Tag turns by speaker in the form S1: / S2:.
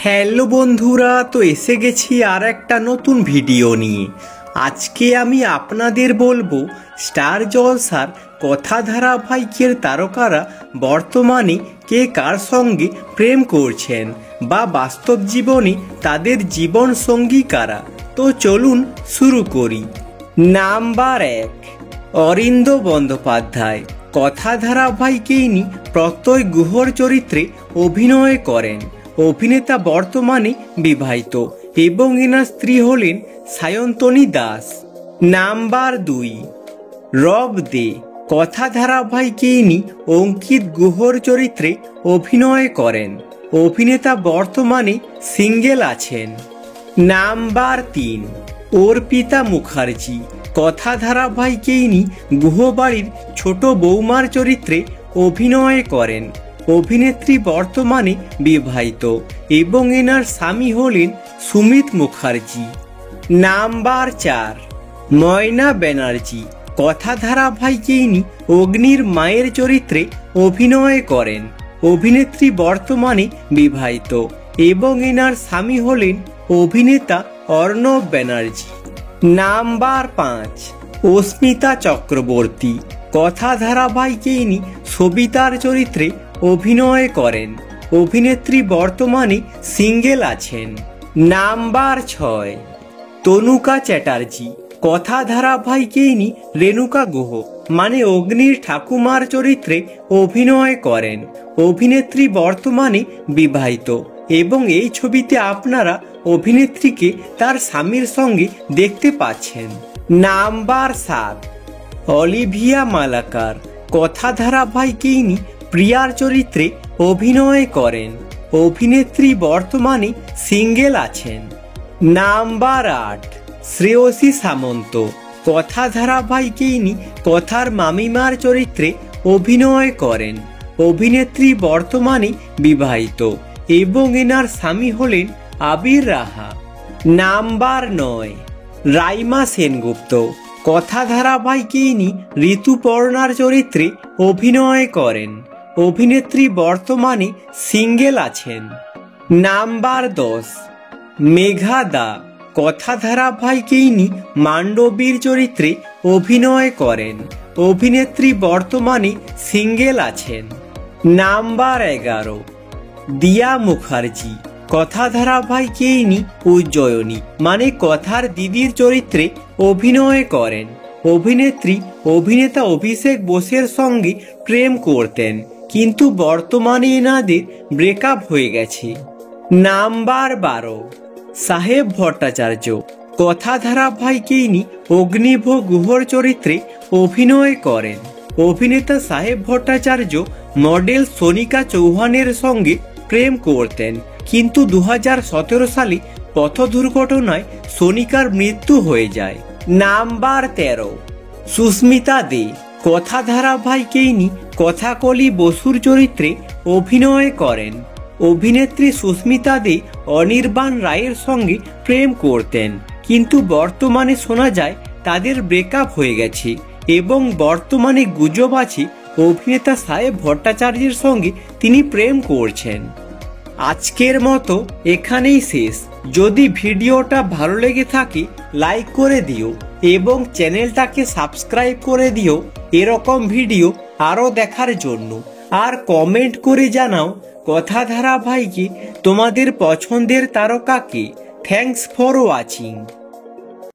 S1: Hello বন্ধুরা, তো এসে গেছি আর একটা নতুন ভিডিও নিয়ে। আজকে আমি আপনাদের বলবো স্টার জলসার কথা ধারাবাহিকের তারকারা বর্তমানে কে কার সঙ্গে প্রেম করছেন বা বাস্তব জীবনে তাদের জীবন সঙ্গী কারা। তো চলুন শুরু করি। নাম্বার 1, অরিন্দ বন্দ্যোপাধ্যায়। কথা ধারাবাহিকে ইনি প্রত্যয় গুহর চরিত্রে অভিনয় করেন। অভিনেতা বর্তমানে বিবাহিত এবং এনার স্ত্রী হলেন সায়ন্তনী দাস। নাম্বার 2, রব দে। কথা ধারাবাহিকে ইনি অঙ্কিত গুহর চরিত্রে অভিনয় করেন। অভিনেতা বর্তমানে সিঙ্গেল আছেন। নাম্বার 3, অর্পিতা মুখার্জি। কথা ধারাবাহিকে ইনি গুহবাড়ির ছোট বৌমার চরিত্রে অভিনয় করেন। অভিনেত্রী বর্তমানে বিবাহিত এবং এনার স্বামী হলেন সুমিত মুখার্জি। নাম্বার 4, ময়না ব্যানার্জি। কথা ধারাবাহিকে ইনি অগ্নির মায়ের চরিত্রে অভিনয় করেন। অভিনেত্রী বর্তমানে বিবাহিত এবং এনার স্বামী হলেন অভিনেতা অর্ণব ব্যানার্জি। নাম্বার 5, অস্মিতা চক্রবর্তী। কথা ধারাবাহিকে ইনি সবিতার চরিত্রে অভিনয় করেন। অভিনেত্রী বর্তমানে সিঙ্গেল আছেন। নাম্বার 6, তনুকা চ্যাটার্জি। কথা ধারাবাহিকে ইনি রেণুকা গুহ মানে অগ্নির ঠাকুমার চরিত্রে অভিনয় করেন। অভিনেত্রী বর্তমানে বিবাহিত এবং এই ছবিতে আপনারা অভিনেত্রীকে তার স্বামীর সঙ্গে দেখতে পাচ্ছেন। Number 7, Olivia Malakar. কথা ধারাবাহিকে ইনি প্রিয়ার চরিত্রে অভিনয় করেন। অভিনেত্রী বর্তমানে সিঙ্গেল আছেন। নাম্বার 8, শ্রেয়সী সামন্ত। কথা ধারাবাহিকে ইনি কথার মামিমার চরিত্রে অভিনয় করেন। অভিনেত্রী বর্তমানে বিবাহিত এবং এনার স্বামী হলেন আবির রাহা। নাম্বার 9, রাইমা সেনগুপ্ত। কথা ধারাবাহিকে ইনি ঋতুপর্ণার চরিত্রে অভিনয় করেন। অভিনেত্রী বর্তমানে সিঙ্গেল আছেন। নাম্বার 10, মেঘা দা। কথা ধারাবাহিকে ইনি মান্ডবীর চরিত্রে অভিনয় করেন। অভিনেত্রী বর্তমানে সিঙ্গেল আছেন। নাম্বার 11, দিয়া মুখার্জি। কথা ধারাবাহিকে ইনি উজ্জয়িনী মানে কথার দিদির চরিত্রে অভিনয় করেন। অভিনেত্রী অভিনেতা অভিষেক বোসের সঙ্গে প্রেম করতেন, কিন্তু বর্তমানে এনাদের ব্রেকআপ হয়ে গেছে। নাম্বার 12, সাহেব ভট্টাচার্য। কথা ধারাবাহিকে ইনি অগ্নিভোগ গুহর চরিত্রে অভিনয় করেন। অভিনেতা সাহেব ভট্টাচার্য মডেল সোনিকা চৌহানের সঙ্গে প্রেম করতেন, কিন্তু 2017 সালে পথ দুর্ঘটনায় সোনিকার মৃত্যু হয়ে যায়। নাম্বার 13, সুস্মিতা দে। কথা ধারাবাহিকে ইনি কথাকলি বসুর চরিত্রে অভিনয় করেন। অভিনেত্রী সুস্মিতা দে অনির্বাণ রায়ের সঙ্গে প্রেম করতেন, কিন্তু বর্তমানে শোনা যায় তাদের ব্রেকআপ হয়ে গেছে এবং বর্তমানে গুজব আছে অভিনেতা সাহেব ভট্টাচার্যের সঙ্গে তিনি প্রেম করছেন। আজকের মতো এখানেই শেষ। যদি ভিডিওটা ভালো লেগে থাকে লাইক করে দিও এবং চ্যানেলটাকে সাবস্ক্রাইব করে দিও এরকম ভিডিও আরও দেখার জন্য। আর কমেন্ট করে জানাও কথা ধারাবাহিকে তোমাদের পছন্দের তারকাকে। Thanks for watching.